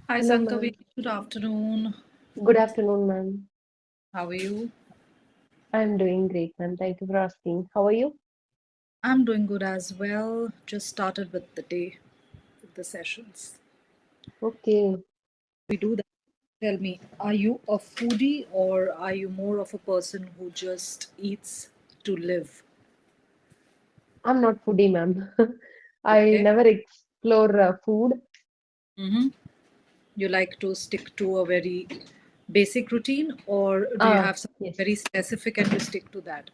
Hi Hello, Sankavi, ma'am. good afternoon. Good afternoon, ma'am. How are you? I'm doing great, ma'am. Thank you for asking. How are you? I'm doing good as well. Just started with the day, with the sessions. Okay. We do that. Tell me, are you a foodie or are you more of a person who just eats to live? I'm not foodie, ma'am. I Okay. never explore food. Mm-hmm. You like to stick to a very basic routine or do you have something Yes. very specific and you stick to that?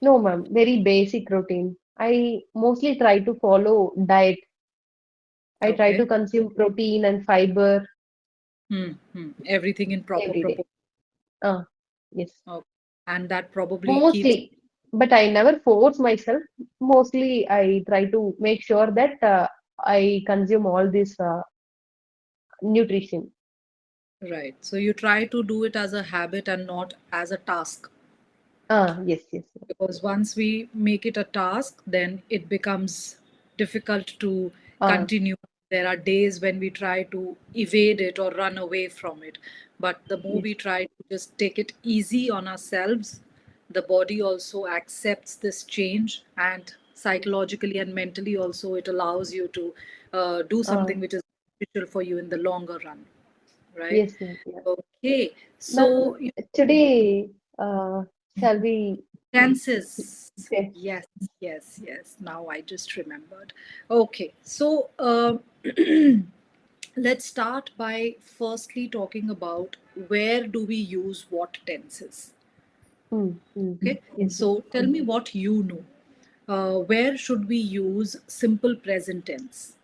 No, ma'am. Very basic routine. I mostly try to follow diet. I try to Okay. consume protein and fiber Hmm. Everything in proper every day. proportion. Ah, yes. Okay. And that probably keeps. Mostly, but I never force myself. Mostly, I try to make sure that I consume all this nutrition. Right. So you try to do it as a habit and not as a task. Yes, yes. Because once we make it a task, then it becomes difficult to Ah, continue. There are days when we try to evade it or run away from it. But the more yes. we try to just take it easy on ourselves, the body also accepts this change, and psychologically and mentally also it allows you to do Uh, something which is beneficial for you in the longer run, right? yes, ma'am. Yeah. Okay, Ma'am, so today, shall we tenses. say? Yes, yes, yes. Now I just remembered. Okay, so let's start by firstly talking about where do we use what tenses. Okay, Yes, ma'am. so tell me what you know. Where should we use simple present tense?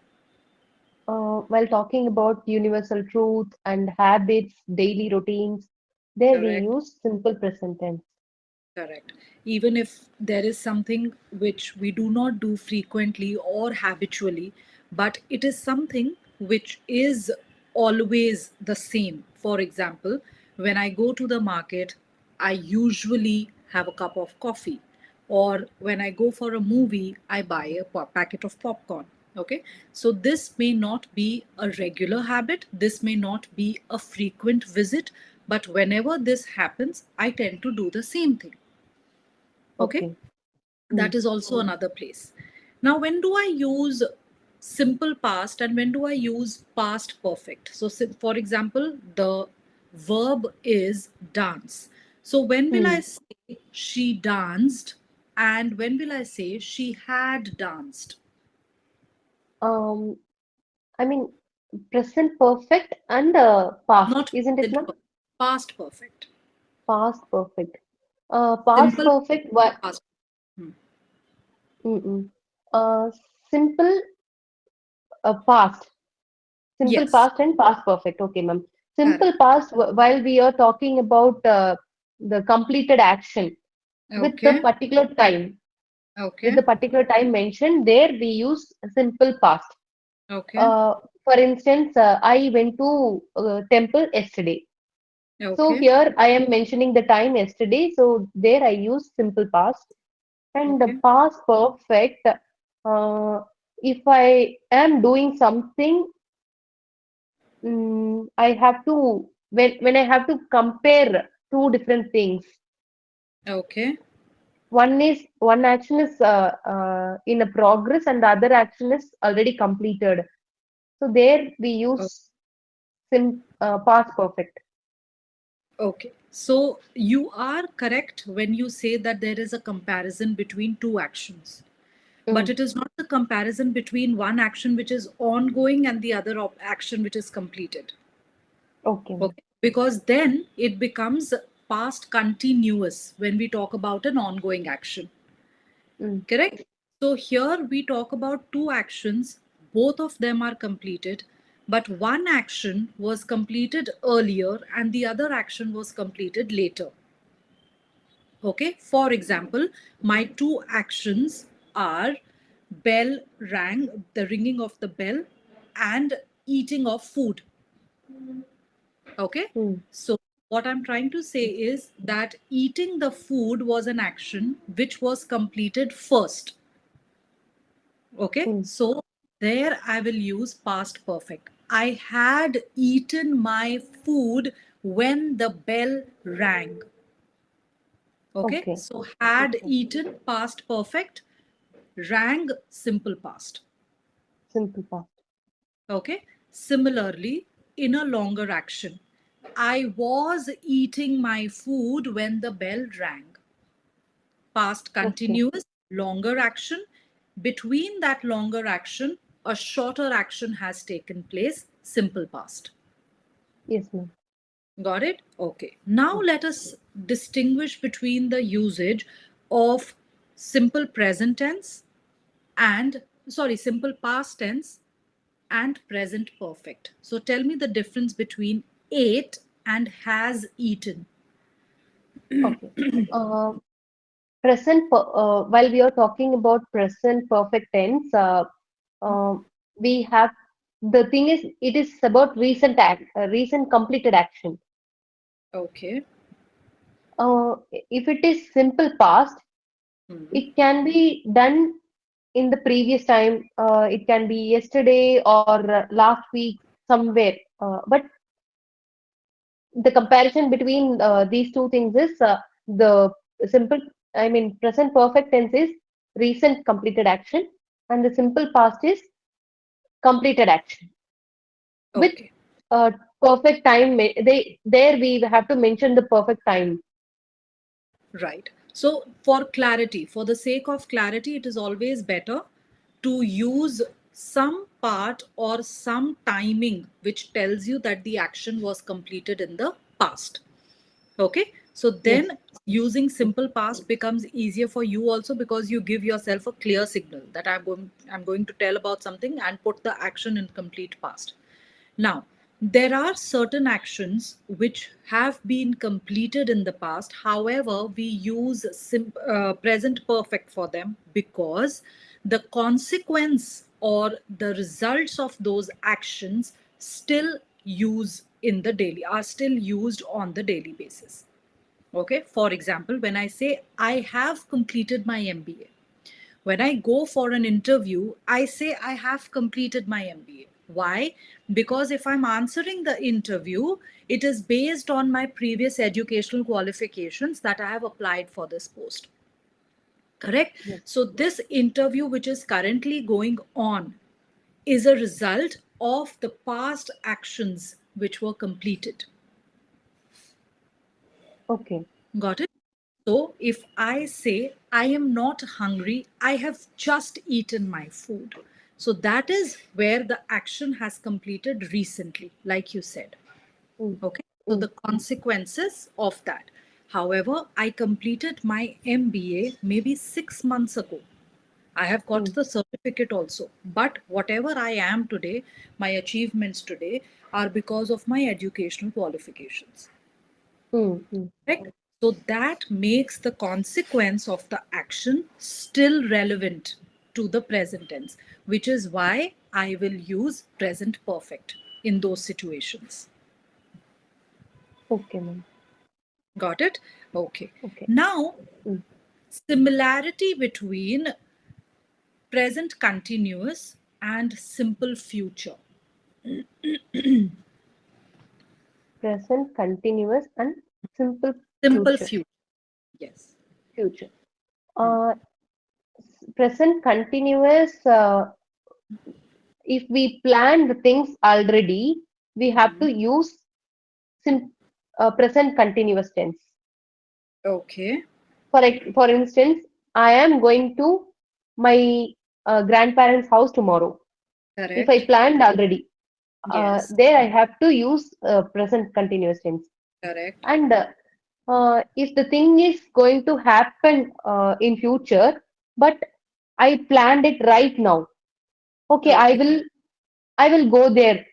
While talking about universal truth and habits, daily routines, there we Correct. use simple present tense. Correct. Even if there is something which we do not do frequently or habitually, but it is something which is always the same. For example, when I go to the market, I usually have a cup of coffee. Or when I go for a movie, I buy a packet of popcorn. Okay. So this may not be a regular habit, this may not be a frequent visit, but whenever this happens, I tend to do the same thing. Okay, Okay. that Mm. is also another place. Now, when do I use simple past and when do I use past perfect? So for example, the verb is dance. So when will I Mm. say she danced and when will I say she had danced? Um, I mean, present perfect and past, Not isn't it, present ma'am? perfect, past perfect. Past perfect. Past Simple perfect. What? past. Hmm. Mm-mm. Uh, simple past. Simple Yes. past and past perfect. Okay, ma'am. Simple Correct. past, while we are talking about the completed action with the Okay. particular time, with Okay. the particular time mentioned, there we use simple past. Okay. Uh, for instance, I went to temple yesterday. So Okay. here I am mentioning the time yesterday. So there I use simple past and the Okay. past perfect. If I am doing something, I have to when I have to compare two different things. Okay. One action is in a progress, and the other action is already completed. So there we use past perfect. Okay. So you are correct when you say that there is a comparison between two actions. But Mm, it is not the comparison between one action which is ongoing and the other action which is completed. okay, ma'am. Okay. Because then it becomes past continuous when we talk about an ongoing action. Mm, Correct? So here we talk about two actions, both of them are completed, but one action was completed earlier and the other action was completed later. Okay, for example, my two actions are bell rang, the ringing of the bell, and eating of food. Okay, mm, so what I'm trying to say is that eating the food was an action which was completed first. Okay, mm. so there I will use past perfect. I had eaten my food when the bell rang. Okay, Okay. so had Okay. eaten, past perfect, rang, simple past. Simple past. Okay, similarly, in a longer action, I was eating my food when the bell rang. Past Okay. continuous, longer action. Between that longer action, a shorter action has taken place, simple past. Yes, ma'am. Got it? Okay. Now Mm. let us distinguish between the usage of simple present tense and, sorry, simple past tense and present perfect. So tell me the difference between ate and has eaten. Okay. Uh, while we are talking about present perfect tense, we have the thing is it is about recent completed action. Okay. If it is simple past, Hmm. it can be done in the previous time. It can be yesterday or last week somewhere. But the comparison between these two things is the simple, I mean, present perfect tense is recent completed action, and the simple past is completed action. With Okay. uh, perfect time, they there we have to mention the perfect time. Right. So, for clarity, for the sake of clarity, it is always better to use some part or some timing which tells you that the action was completed in the past. Okay. So, Yes. then using simple past becomes easier for you also because you give yourself a clear signal that I'm going to tell about something and put the action in complete past. Now, there are certain actions which have been completed in the past. However, we use present perfect for them because the consequence or the results of those actions still use in the daily are still used on the daily basis. Okay, for example, when I say I have completed my MBA, when I go for an interview, I say I have completed my MBA. Why? Because if I'm answering the interview, it is based on my previous educational qualifications that I have applied for this post. Correct? Yes. So, this interview, which is currently going on, is a result of the past actions which were completed. Okay. Got it? So if I say I am not hungry, I have just eaten my food. So that is where the action has completed recently, like you said. Mm. Okay. So Mm. the consequences of that. However, I completed my MBA maybe 6 months ago. I have got Mm. the certificate also. But whatever I am today, my achievements today are because of my educational qualifications. Mm. Mm. Correct? So that makes the consequence of the action still relevant to the present tense, which is why I will use present perfect in those situations. Okay, ma'am. Got it? Okay. Okay. Now, Mm. similarity between present continuous and simple future. Present continuous and simple Simple future. future. Yes. Future. Hmm. Uh, Present continuous. If we plan the things already, we have Hmm. to use present continuous tense. Okay. For instance, I am going to my grandparents' house tomorrow. If I Correct. planned already, Yes. there I have to use present continuous tense. Correct. And if the thing is going to happen in future, but I planned it right now. Okay, Okay. I will go there.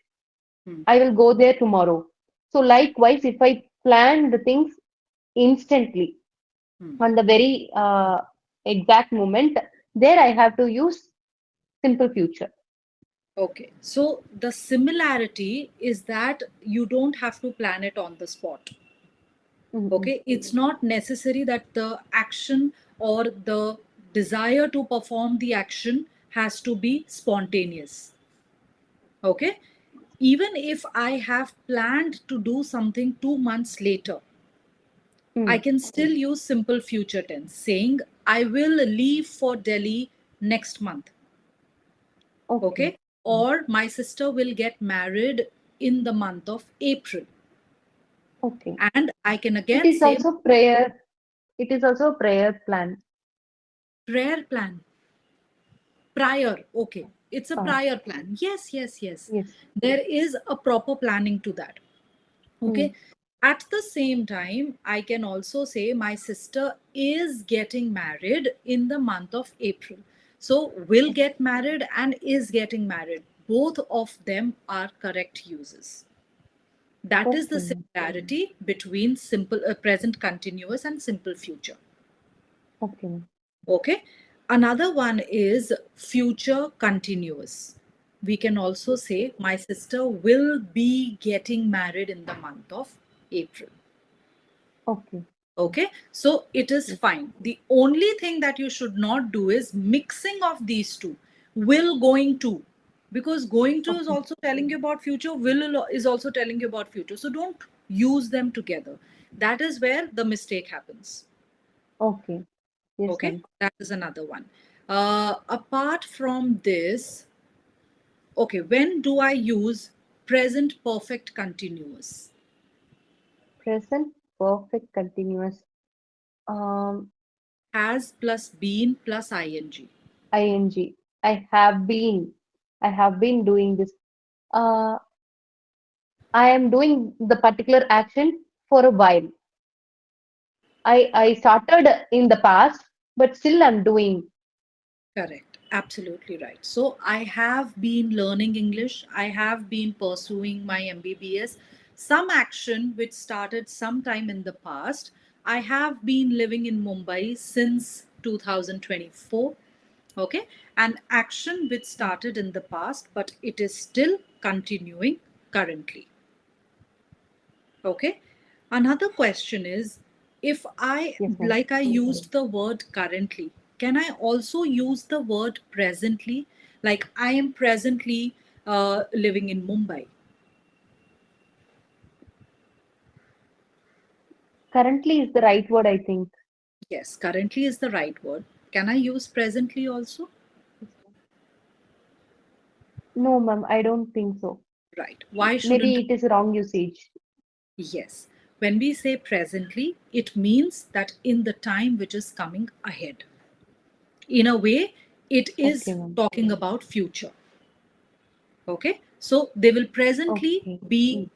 Hmm. I will go there tomorrow. So likewise, if I plan the things instantly Hmm. on the very exact moment, there I have to use simple future. Okay, so the similarity is that you don't have to plan it on the spot. Mm-mm. Okay, it's not necessary that the action or the desire to perform the action has to be spontaneous. Okay, even if I have planned to do something 2 months later, I Hmm. can still use simple future tense, saying, I will leave for Delhi next month. Okay. Okay. Or my sister will get married in the month of April. Okay. And I can It again is say, also prayer. It is also a prayer plan. prayer plan, prior. Okay. It's a Ah, prior plan. Yes, yes, yes. yes. There is a proper planning to that. Hmm. Okay. At the same time, I can also say my sister is getting married in the month of April. So, will get married and is getting married. Both of them are correct uses. That is the Okay. similarity between simple present continuous and simple future. Okay. Okay. Another one is future continuous. We can also say, my sister will be getting married in the month of April. Okay. Okay, so it is Yes. fine. The only thing that you should not do is mixing of these two. Will, going to, because going to is Okay. also telling you about future, will is also telling you about future. So don't use them together. That is where the mistake happens. Okay. Yes, Okay, ma'am. that is another one. Apart from this, okay, when do I use present perfect continuous? Present perfect continuous. Um, Has plus been plus ing. ing. I have been. I have been doing this. Uh, I am doing the particular action for a while. I started in the past, but still I'm doing. Correct. Absolutely right. So I have been learning English. I have been pursuing my MBBS. Some action which started sometime in the past. I have been living in Mumbai since 2024. Okay. An action which started in the past, but it is still continuing currently. Okay. Another question is, if I, Yes, ma'am. like I used the word currently, can I also use the word presently? Like I am presently living in Mumbai. Currently is the right word, I think. Yes, currently is the right word. Can I use presently also? Yes, ma'am. No, ma'am, I don't think so. Right. Why shouldn't? Maybe it is wrong usage. Yes. When we say presently, it means that in the time which is coming ahead. In a way, it Okay, is ma'am. talking about future. Okay, so they will presently Okay. be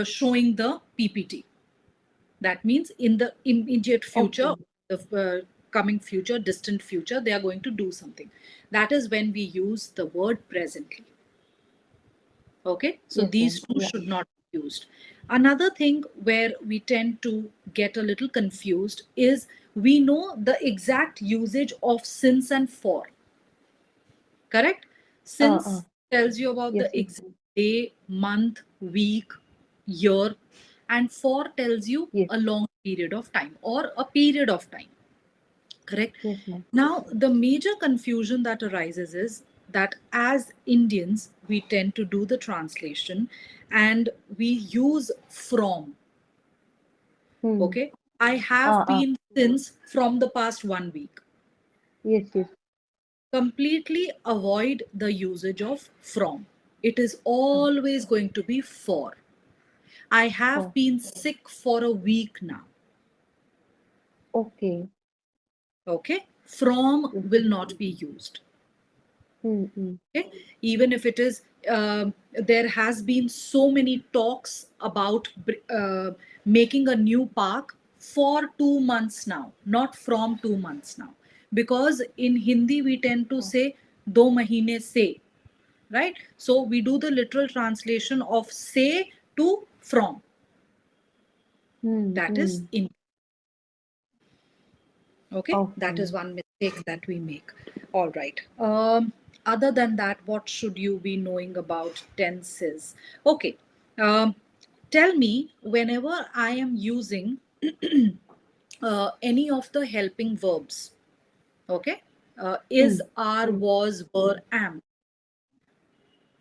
showing the PPT. That means in the immediate future, Okay. the coming future, distant future, they are going to do something. That is when we use the word presently. Okay, so Yes, these ma'am. two Yeah. should not be used. Another thing where we tend to get a little confused is we know the exact usage of since and for. Correct? Uh. Since tells you about Yes, the yes, exact ma'am. day, month, week, year, and for tells you Yes. a long period of time or a period of time. Correct? Yes, ma'am. Now, the major confusion that arises is that as Indians, we tend to do the translation and we use from. Hmm. Okay? I have Uh. been since from the past 1 week. Yes, yes. Completely avoid the usage of from. It is Uh, always going to be for. I have for. been sick for a week now. Okay. Okay, from Yes. will not be used. Hmm. Hmm. Okay, even if it is there has been so many talks about making a new park for 2 months now, not from 2 months now, because in Hindi we tend to Uh, say do mahine se, right? So we do the literal translation of say to from. hmm. That is Hmm. in. Okay, that is Okay. one mistake that we make. All right. Other than that, what should you be knowing about tenses? Okay. Um, Tell me whenever I am using any of the helping verbs. Okay. Hmm. Is, are, was, were, am.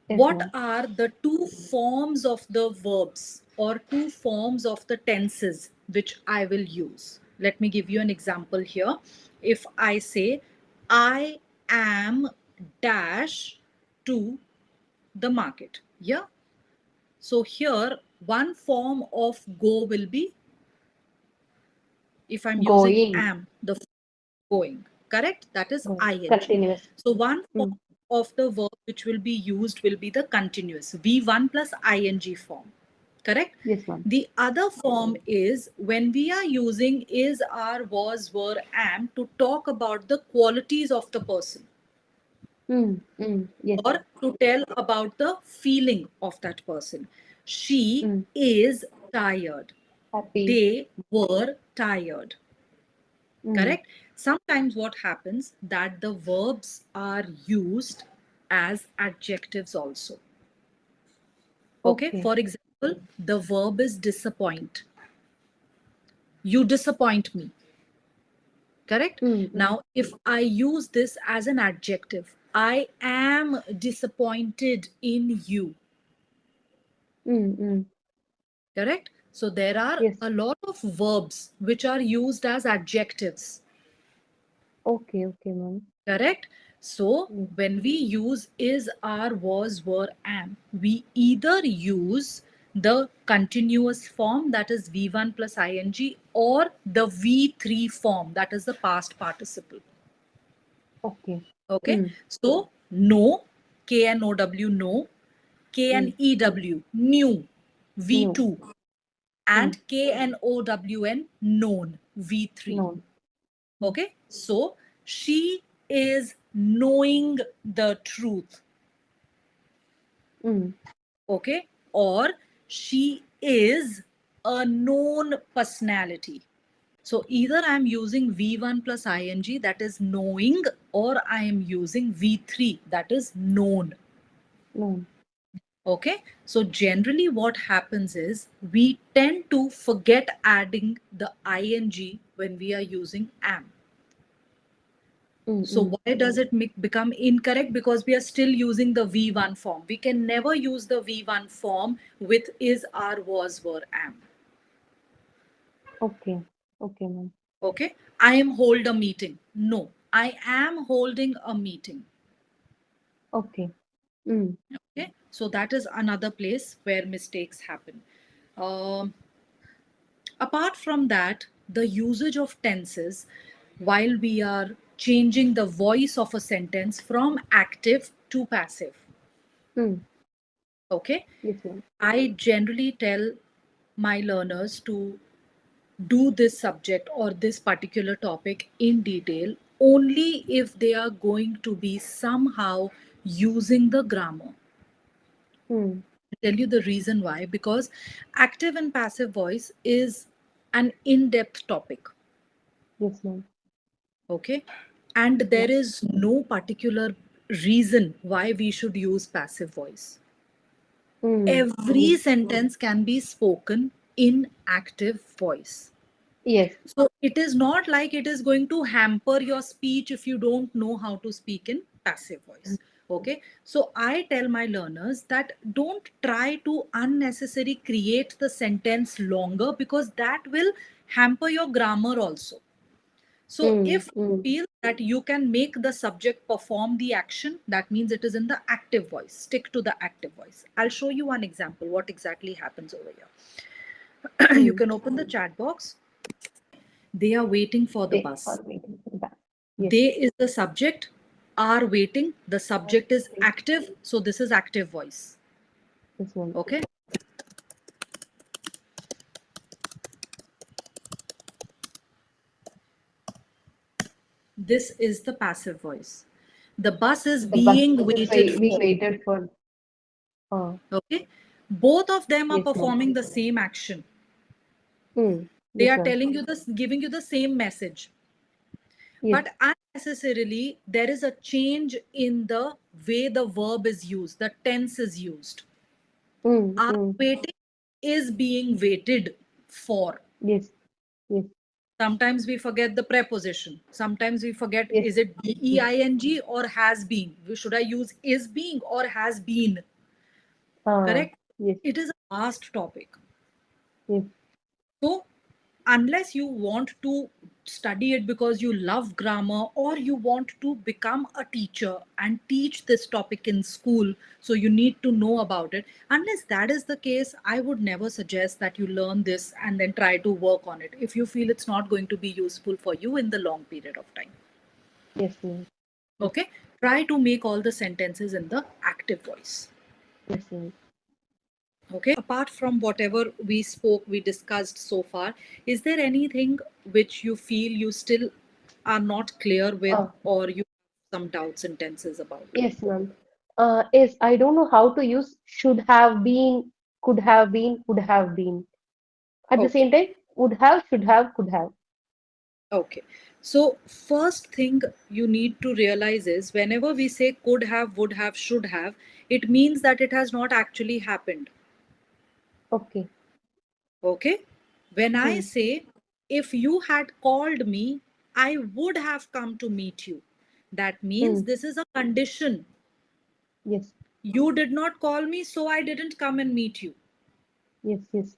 Yes, What ma'am. are the two forms of the verbs or two forms of the tenses which I will use? Let me give you an example here. If I say, I am dash to the market. Yeah. So here, one form of go will be, if I'm using Going. am, the going, correct? That is Going. ing. Continuous. So one form Mm. of the verb which will be used will be the continuous V1 plus ing form, correct? Yes, ma'am. The other form is when we are using is, are, was, were, am to talk about the qualities of the person Yes, or ma'am. to tell about the feeling of that person. She Mm. is tired. Happy. They were tired. Mm. Correct? Sometimes what happens that the verbs are used as adjectives also. Okay? Okay. For example, the verb is disappoint. You disappoint me. Correct? Mm. Now, if I use this as an adjective, I am disappointed in you. Mm. Correct? So there are Yes. a lot of verbs which are used as adjectives. Okay, okay, ma'am. Correct? So Yes. when we use is, are, was, were, am, we either use the continuous form, that is V1 plus ing, or the V3 form, that is the past participle. Okay. Okay? Mm. So no, K-N-O-W, no, Mm. K-N-E-W, new, New. V2, Mm. and K-N-O-W-N, known, V3. Known. Mm. Okay, so she is knowing the truth. Mm. Okay, or she is a known personality. So either I'm using V1 plus ing, that is knowing, or I am using V3, that is known. Known. Okay, so generally what happens is we tend to forget adding the ing when we are using am. So Mm. why does it become incorrect? Because we are still using the V1 form. We can never use the V1 form with is, are, was, were, am. Okay. Okay, ma'am. Okay. I am hold a meeting. No, I am holding a meeting. Okay. Mm. Okay. So that is another place where mistakes happen. Um, Apart from that, the usage of tenses while we are changing the voice of a sentence from active to passive. Mm. Okay. Yes, ma'am. I generally tell my learners to do this subject or this particular topic in detail only if they are going to be somehow using the grammar. Mm. I'll tell you the reason why, because active and passive voice is an in depth topic. Yes, ma'am. Okay. And Yeah. there is no particular reason why we should use passive voice. Mm. Every Yes. sentence can be spoken in active voice. Yes. So it is not like it is going to hamper your speech if you don't know how to speak in passive voice. Okay. So I tell my learners that don't try to unnecessarily create the sentence longer because that will hamper your grammar also. So Mm. if Mm. you feel that you can make the subject perform the action, that means it is in the active voice. Stick to the active voice. I'll show you one example what exactly happens over here. You Mm. can open the chat box. They are waiting for the They are bus. waiting for the back. Yes. They is the subject, are waiting. The subject is active. So this is active voice. Yes, ma'am. Okay. This is the passive voice. The bus is The bus being is waited being for. waited for. Okay. Both of them are Yes, ma'am. performing the same action. Mm. They Yes, are ma'am. telling you this, giving you the same message. Yes. But unnecessarily, there is a change in the way the verb is used, the tense is used. Mm. Are Mm. waiting is being waited for. Yes. Yes. Sometimes we forget the preposition. Sometimes we forget Yes. is it being or has been? Should I use is being or has been? Correct? Yes, It is a vast topic. yes, So, unless you want to study it because you love grammar or you want to become a teacher and teach this topic in school, so you need to know about it. Unless that is the case, I would never suggest that you learn this and then try to work on it if you feel it's not going to be useful for you in the long period of time. yes, ma'am. Yes, Okay? Try to make all the sentences in the active voice. yes, ma'am. Okay, apart from whatever we discussed so far, is there anything which you feel you still are not clear with, Uh, or you have some doubts and tenses about? yes, ma'am. Yes, I don't know how to use should have been, could have been, would have been. At the Okay, same time, would have, should have, could have. okay. So, first thing you need to realize is whenever we say could have, would have, should have, it means that it has not actually happened. Okay. Okay. When I Hmm. say, if you had called me, I would have come to meet you. That means Hmm. this is a condition. Yes, You did not call me, so I didn't come and meet you. yes, yes,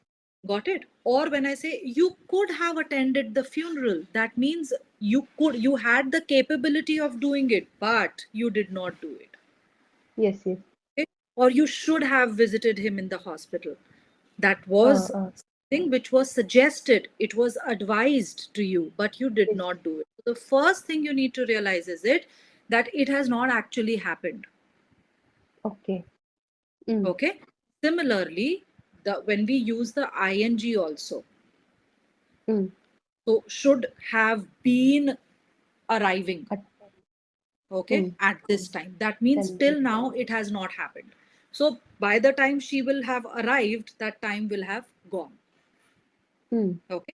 Got it? Or when I say you could have attended the funeral, that means you had the capability of doing it, but you did not do it. yes, yes. Okay? Or you should have visited him in the hospital. That Uh, was uh, something which was suggested, it was advised to you, but you did yes. not do it. The first thing you need to realize is it that it has not actually happened. Okay. Hmm. Okay. Similarly, when we use the ing also, Hmm. so should have been arriving, At, okay, hmm. at this time. That means Then till now it has not happened. So by the time she will have arrived, that time will have gone. hmm. Okay.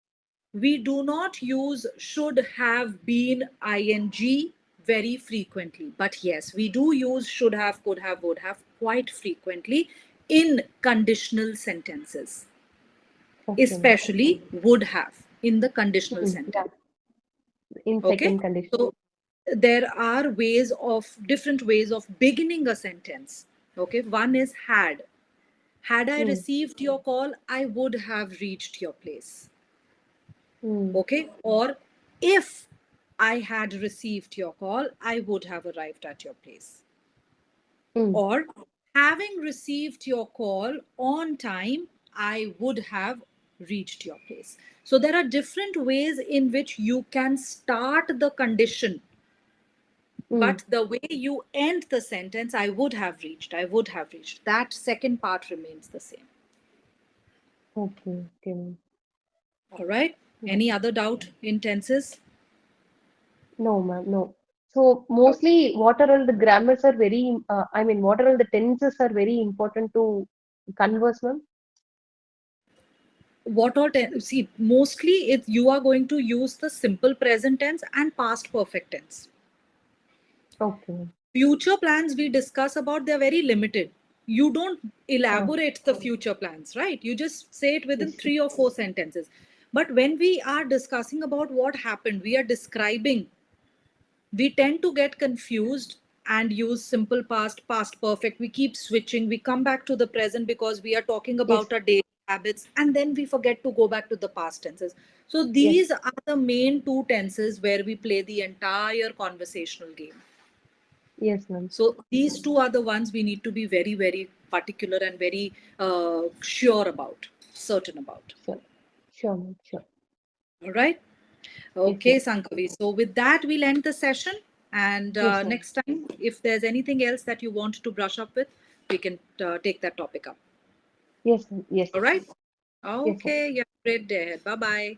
We do not use should have been ing very frequently, but yes, we do use should have, could have, would have quite frequently in conditional sentences, Okay, ma'am. especially would have in the conditional Hmm. Yeah. sentence. In Okay. second condition. So there are different ways of beginning a sentence. Okay. One is had. Had I Hmm. received your call, I would have reached your place. Hmm. Okay. Or if I had received your call, I would have arrived at your place. Hmm. Or having received your call on time, I would have reached your place. So there are different ways in which you can start the condition, Hmm. but the way you end the sentence, I would have reached, that second part remains the same. Okay, okay, ma'am. All right. Yeah. Any other doubt in tenses? No, ma'am, no. So mostly what are all the grammars are very, I mean, what are all the tenses are very important to converse, ma'am? What all see, mostly it you are going to use the simple present tense and past perfect tense. Okay, ma'am. Future plans we discuss about, they're very limited. You don't Ah, elaborate the future plans, right? You just say it within yes, yes, 3 or 4 sentences. But when we are discussing about what happened, we are describing, we tend to get confused and use simple past, past perfect. We keep switching, we come back to the present because we are talking yes, about our daily habits, and then we forget to go back to the past tenses. So yes, these are the main two tenses where we play the entire conversational game. yes, ma'am. So these two are the ones we need to be very, very particular and very sure about, certain about. Sure, sure, ma'am, sure. All right. Yes, Okay, ma'am. Sankavi. So with that, we'll end the session. And Yes, ma'am. next time, if there's anything else that you want to brush up with, we can take that topic up. Yes, ma'am. Yes, All right. yes, ma'am. Okay. You have a great day ahead. Bye bye.